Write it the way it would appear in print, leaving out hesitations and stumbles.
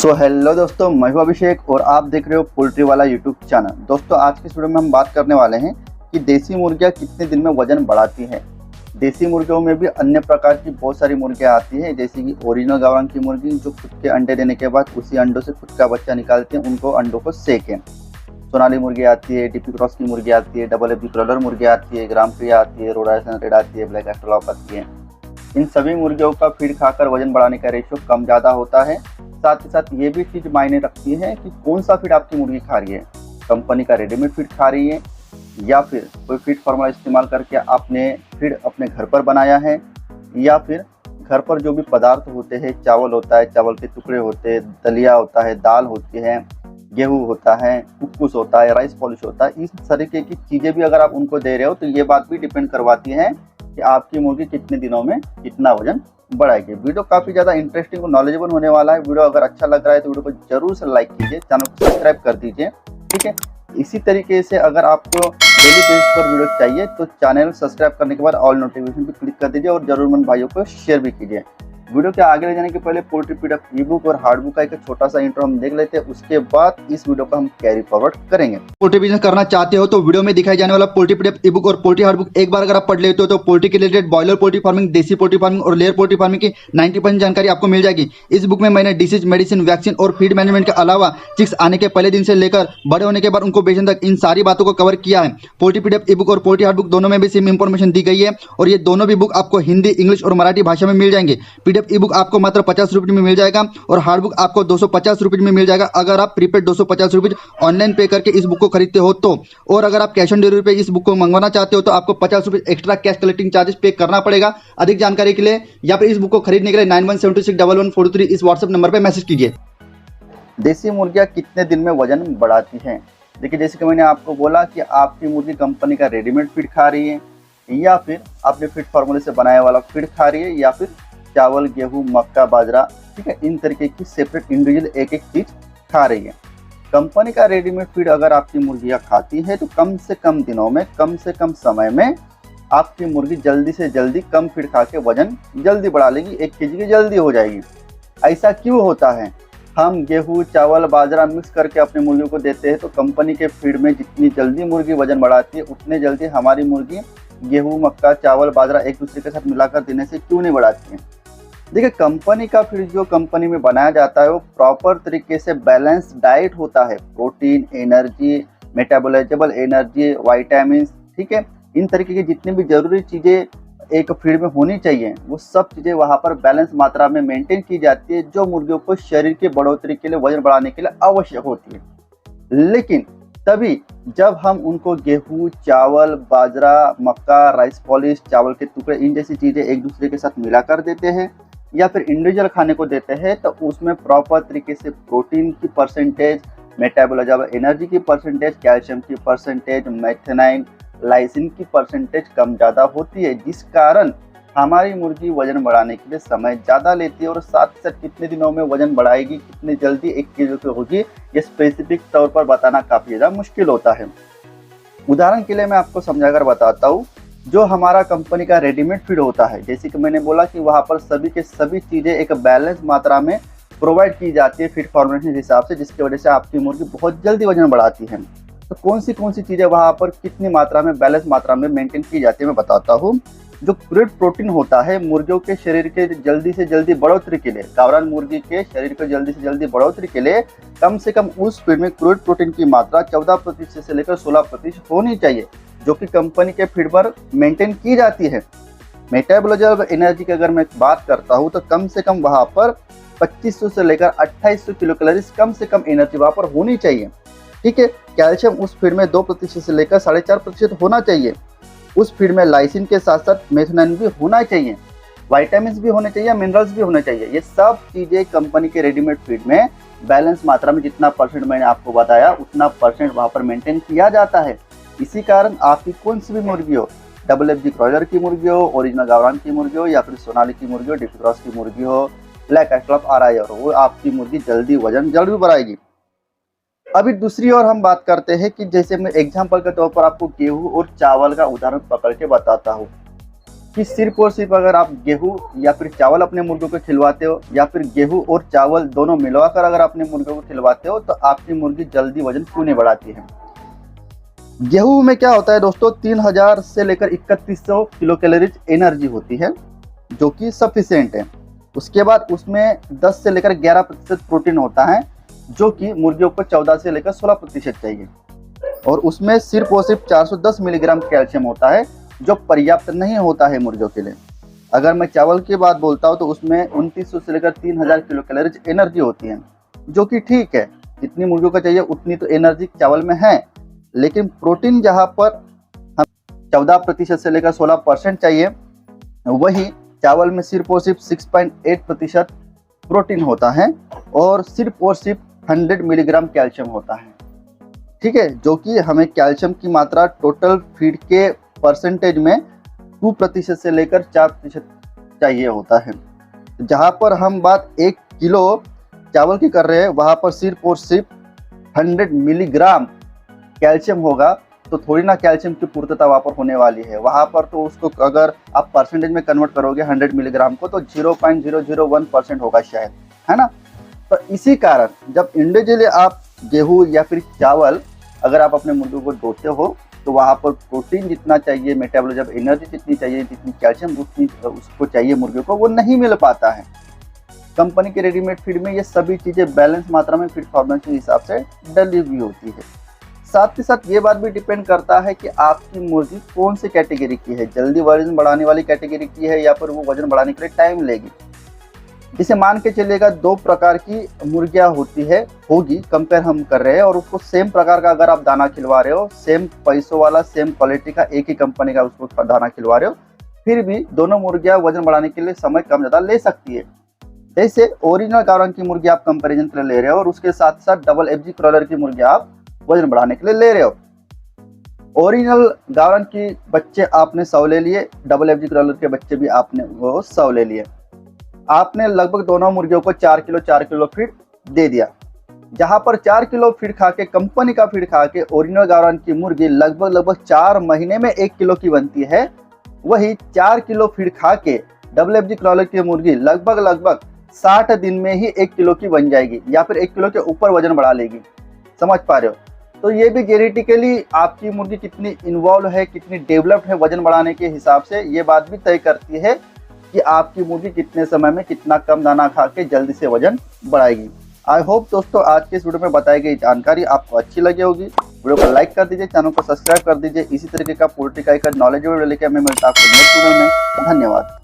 Hello दोस्तों, मैं हूं अभिषेक और आप देख रहे हो पोल्ट्री वाला यूट्यूब चैनल। दोस्तों, आज की इस वीडियो में हम बात करने वाले हैं कि देसी मुर्गियां कितने दिन में वजन बढ़ाती हैं। देसी मुर्गियों में भी अन्य प्रकार की बहुत सारी मुर्गियां आती हैं, जैसे कि ओरिजिनल गावरान की मुर्गी जो खुद के अंडे देने के बाद उसी अंडों से खुद का बच्चा निकालते हैं, उनको अंडों को सेकें। सोनाली मुर्गी आती है, डीपी क्रॉस की मुर्गी आती है, डबल एफबी क्रॉलर मुर्गी आती है, ग्राम प्रिया आती है, रोड आइलैंड रेड आती है, ब्लैक एस्ट्रोलॉप आती है। इन सभी मुर्गियों का फीड खाकर वजन बढ़ाने का रेशियो कम ज़्यादा होता है। साथ ही साथ ये भी चीज़ मायने रखती है कि कौन सा फीड आपकी मुर्गी खा रही है, कंपनी का रेडीमेड फीड खा रही है या फिर कोई फीड फार्मूला इस्तेमाल करके आपने फीड अपने घर पर बनाया है, या फिर घर पर जो भी पदार्थ होते हैं, चावल होता है, चावल के टुकड़े होते हैं, दलिया होता है, दाल होती है, गेहूँ होता है, कुक्कुस होता है, राइस पॉलिश होता है, इस तरीके की चीज़ें भी अगर आप उनको दे रहे हो तो ये बात भी डिपेंड करवाती है कि आपकी मुर्गी कितने दिनों में कितना वजन बढ़ाएगी। वीडियो काफ़ी ज़्यादा इंटरेस्टिंग और नॉलेजेबल होने वाला है। वीडियो अगर अच्छा लग रहा है तो वीडियो को जरूर से लाइक कीजिए, चैनल को सब्सक्राइब कर दीजिए, ठीक है। इसी तरीके से अगर आपको डेली बेस पर वीडियो चाहिए तो चैनल सब्सक्राइब करने के बाद ऑल नोटिफिकेशन पर क्लिक कर दीजिए और जरूरतमंद भाइयों को शेयर भी कीजिए। वीडियो के आगे ले जाने के पहले पोल्ट्री फीड ई बुक और हार्ड बुक का एक छोटा सा इंट्रो हम देख लेते हैं, उसके बाद इस वीडियो को हम कैरी फॉरवर्ड करेंगे। पोल्ट्री बिजनेस करना चाहते हो तो वीडियो में दिखाई जाने वाला पोल्ट्री पीडीएफ ई बुक और पोल्ट्री हार्ड बुक एक बार अगर आप पढ़ लेते हो तो पोल्ट्री के रिलेटेड बॉयलर पोल्ट्री फार्मिंग, देसी पोल्ट्री फार्मिंग और लेयर पोल्ट्री फार्मिंग की 90% जानकारी आपको मिल जाएगी। इस बुक में मैंने डिसीज, मेडिसिन, वैक्सीन और फीड मैनेजमेंट के अलावा चिक्स आने के पहले दिन से लेकर बड़े होने के बाद उनको बेचने तक इन सारी बातों को कवर किया है। पोल्ट्री पीडीएफ ई बुक और पोल्ट्री हार्ड बुक दोनों में भी सेम इंफॉर्मेशन दी गई है और ये दोनों भी बुक आपको हिंदी, इंग्लिश और मराठी भाषा में मिल जाएंगे। पीडीएफ ई बुक आपको 50 रुपये में मिल जाएगा और हार्ड बुक आपको 250 रुपये में मिल जाएगा अगर आप प्रीपेड 250 रुपये ऑनलाइन पे करके इस बुक को खरीदते हो तो। और अगर आप कैश ऑन डिलीवरी पे इस बुक को मंगवाना चाहते हो तो आपको 50 रुपये एक्स्ट्रा कैश कलेक्टिंग चार्जेस पे करना पड़ेगा। अधिक जानकारी के लिए या फिर इस बुक को खरीदने के लिए 91761143 इस व्हाट्सएप नंबर पर मैसेज कीजिए। देसी मुर्गियां कितने दिन में वजन बढ़ाती हैं? देखिए, जैसे कि मैंने आपको बोला कि आपकी मुर्गी कंपनी का रेडीमेड फीड खा रही है या फिर आपने फीड फार्मूले से बनाया वाला फीड खा रही है या फिर चावल, गेहूं, मक्का, बाजरा, ठीक है, इन तरीके की सेपरेट इंडिविजुअल एक एक चीज खा रही है। कंपनी का रेडीमेड फीड अगर आपकी मुर्गियां खाती है तो कम से कम दिनों में, कम से कम समय में आपकी मुर्गी जल्दी से जल्दी कम फीड खा के वजन जल्दी बढ़ा लेगी, 1 केजी की जल्दी हो जाएगी। ऐसा क्यों होता है? हम गेहूं, चावल, बाजरा मिक्स करके अपनी मुर्गियों को देते हैं तो कंपनी के फीड में जितनी जल्दी मुर्गी वजन बढ़ाती है उतने जल्दी हमारी मुर्गी गेहूं, मक्का, चावल, बाजरा एक दूसरे के साथ मिलाकर देने से क्यों नहीं बढ़ाती है? देखिए, कंपनी का फीड जो कंपनी में बनाया जाता है वो प्रॉपर तरीके से बैलेंस डाइट होता है। प्रोटीन, एनर्जी, मेटाबॉलाइजेबल एनर्जी, विटामिन, ठीक है, इन तरीके की जितनी भी जरूरी चीज़ें एक फीड में होनी चाहिए वो सब चीज़ें वहाँ पर बैलेंस मात्रा में मेंटेन की जाती है, जो मुर्गियों को शरीर की बढ़ोतरी के लिए, वजन बढ़ाने के लिए आवश्यक होती है। लेकिन तभी जब हम उनको गेहूं, चावल, बाजरा, मक्का, राइस पॉलिश, चावल के टुकड़े, इन जैसी चीज़ें एक दूसरे के साथ मिला कर देते हैं या फिर इंडिविजुअल खाने को देते हैं तो उसमें प्रॉपर तरीके से प्रोटीन की परसेंटेज, मेटाबॉलिज्म एनर्जी की परसेंटेज, कैल्शियम की परसेंटेज, मेथनाइन, लाइसिन की परसेंटेज कम ज़्यादा होती है, जिस कारण हमारी मुर्गी वजन बढ़ाने के लिए समय ज़्यादा लेती है और साथ ही साथ कितने दिनों में वजन बढ़ाएगी, कितनी जल्दी 1 केजी की होगी, ये स्पेसिफिक तौर पर बताना काफ़ी ज़्यादा मुश्किल होता है। उदाहरण के लिए मैं आपको समझाकर बताता हूँ। जो हमारा कंपनी का रेडीमेड फीड होता है, जैसे कि मैंने बोला कि वहाँ पर सभी के सभी चीज़ें एक बैलेंस मात्रा में प्रोवाइड की जाती है फीड फॉर्मुलेशन के हिसाब से, जिसकी वजह से आपकी मुर्गी बहुत जल्दी वजन बढ़ाती है। तो कौन सी चीज़ें वहाँ पर कितनी मात्रा में, बैलेंस मात्रा में मेंटेन की जाती है मैं बताता हूँ। जो क्रूड प्रोटीन होता है मुर्गियों के शरीर के जल्दी से जल्दी बढ़ोतरी के लिए, गावरान मुर्गी के शरीर को जल्दी से जल्दी बढ़ोतरी के लिए कम से कम उस फीड में क्रूड प्रोटीन की मात्रा 14% से लेकर 16% होनी चाहिए, जो कि कंपनी के फीड पर मेंटेन की जाती है। मेटाबॉलिज्म एनर्जी की अगर मैं बात करता हूँ तो कम से कम वहाँ पर 2500 से लेकर 2800 किलो कैलोरीज कम से कम एनर्जी वहाँ पर होनी चाहिए, ठीक है। कैल्शियम उस फीड में 2% से लेकर 4.5% होना चाहिए। उस फीड में लाइसिन के साथ साथ मेथनाइन भी होना चाहिए, विटामिन भी होने चाहिए, मिनरल्स भी होने चाहिए। ये सब चीज़ें कंपनी के रेडीमेड फीड में बैलेंस मात्रा में जितना परसेंट मैंने आपको बताया उतना परसेंट वहाँ पर मेंटेन किया जाता है। इसी कारण आपकी कौन सी भी मुर्गी हो, डबल एफबी क्रॉलर की मुर्गी हो, ओरिजिनल गावरान की मुर्गी हो या फिर सोनाली की मुर्गी हो, डीपी क्रॉस की मुर्गी हो, ब्लैक एस्ट्रोलॉप आरआई हो, वो आपकी मुर्गी जल्दी वजन जल्दी बढ़ाएगी। अभी दूसरी ओर हम बात करते हैं कि जैसे मैं एग्जाम्पल के तौर पर आपको गेहूं और चावल का उदाहरण पकड़ के बताता हूँ। कि सिर्फ और सिर्फ अगर आप गेहूं या फिर चावल अपने मुर्गियों को खिलवाते हो या फिर गेहूं और चावल दोनों मिलवाकर अगर अपने मुर्गियों को खिलवाते हो तो आपकी मुर्गी जल्दी वजन क्यों नहीं बढ़ाती है। गेहूं में क्या होता है दोस्तों, 3000 से लेकर 3100 किलो कैलोरीज एनर्जी होती है जो कि सफिशिएंट है। उसके बाद उसमें 10 से लेकर 11% प्रोटीन होता है जो कि मुर्गियों को 14 से लेकर 16% चाहिए। और उसमें सिर्फ और सिर्फ 410 मिलीग्राम कैल्शियम होता है जो पर्याप्त नहीं होता है मुर्गियों के लिए। अगर मैं चावल की बात बोलता हूँ तो उसमें 2900 से लेकर 3000 किलो कैलोरीज एनर्जी होती है जो कि ठीक है, जितनी मुर्गियों को चाहिए उतनी तो एनर्जी चावल में है। लेकिन प्रोटीन जहाँ पर हम 14% से लेकर 16% चाहिए, वही चावल में सिर्फ और सिर्फ 6.8% प्रोटीन होता है और सिर्फ 100 मिलीग्राम कैल्शियम होता है। ठीक है, जो कि हमें कैल्शियम की मात्रा टोटल फीड के परसेंटेज में 2% से लेकर 4% चाहिए होता है। जहाँ पर हम बात 1 किलो चावल की कर रहे हैं वहाँ पर सिर्फ और सिर्फ 100 मिलीग्राम कैल्शियम होगा, तो थोड़ी ना कैल्शियम की पूर्तता वहाँ पर होने वाली है। वहाँ पर तो उसको अगर आप परसेंटेज में कन्वर्ट करोगे 100 मिलीग्राम को तो 0.001% होगा शायद, है ना। तो इसी कारण जब इंडिविजुअली आप गेहूं या फिर चावल अगर आप अपने मुर्गियों को दोते हो तो वहाँ पर प्रोटीन जितना चाहिए, मेटाबॉलिज्म एनर्जी जितनी चाहिए, जितनी कैल्शियम उतनी उसको चाहिए मुर्गियों को, वो नहीं मिल पाता है। कंपनी के रेडीमेड फीड में ये सभी चीज़ें बैलेंस मात्रा में फीड फॉर्मेट के हिसाब से डली हुई होती है। साथ ही साथ ये बात भी डिपेंड करता है कि आपकी मुर्गी कौन सी कैटेगरी की है, जल्दी वजन बढ़ाने वाली कैटेगरी की है या फिर वो वजन बढ़ाने के लिए टाइम लेगी। इसे मान के चलिएगा 2 प्रकार की मुर्गियां होगी कंपेयर हम कर रहे हैं, और उसको सेम प्रकार का अगर आप दाना खिलवा रहे हो, सेम पैसों वाला सेम क्वालिटी का एक ही कंपनी का उसको दाना खिलवा रहे हो, फिर भी दोनों मुर्गियां वजन बढ़ाने के लिए समय कम ज़्यादा ले सकती है। जैसे ओरिजिनल गावरान की मुर्गी आप कंपेरिजन के लिए ले रहे हो और उसके साथ साथ डबल एफजी क्रॉलर की मुर्गी आप वजन बढ़ाने के लिए ले रहे हो। ओरिजिनल गावरान की बच्चे आपने 100 ले लिए, डबल एफजी क्रॉलर के बच्चे भी आपने वो 100 ले लिए। आपने लगभग दोनों मुर्गियों को 4 किलो फीड दे दिया। जहां पर 4 किलो फीड खा के, कंपनी का फीड खा के ओरिजिनल गावरान की मुर्गी लगभग 4 महीने में 1 किलो की बनती है, वही 4 किलो फीड खा के डबल एफजी क्रॉलर की मुर्गी लगभग 60 दिन में ही 1 किलो की बन जाएगी या फिर 1 किलो के ऊपर वजन बढ़ा लेगी। समझ पा रहे हो। तो ये भी जेनेटिकली आपकी मुर्गी कितनी इन्वॉल्व है, कितनी डेवलप्ड है वजन बढ़ाने के हिसाब से ये बात भी तय करती है कि आपकी मुर्गी कितने समय में कितना कम दाना खा के जल्दी से वजन बढ़ाएगी। आई होप दोस्तों आज के इस वीडियो में बताई गई जानकारी आपको अच्छी लगी होगी। वीडियो को लाइक कर दीजिए, चैनल को सब्सक्राइब कर दीजिए। इसी तरीके का पोल्ट्री का एक नॉलेज वीडियो लेकर मैं मिलता हूं आपको नेक्स्ट वीडियो में। धन्यवाद।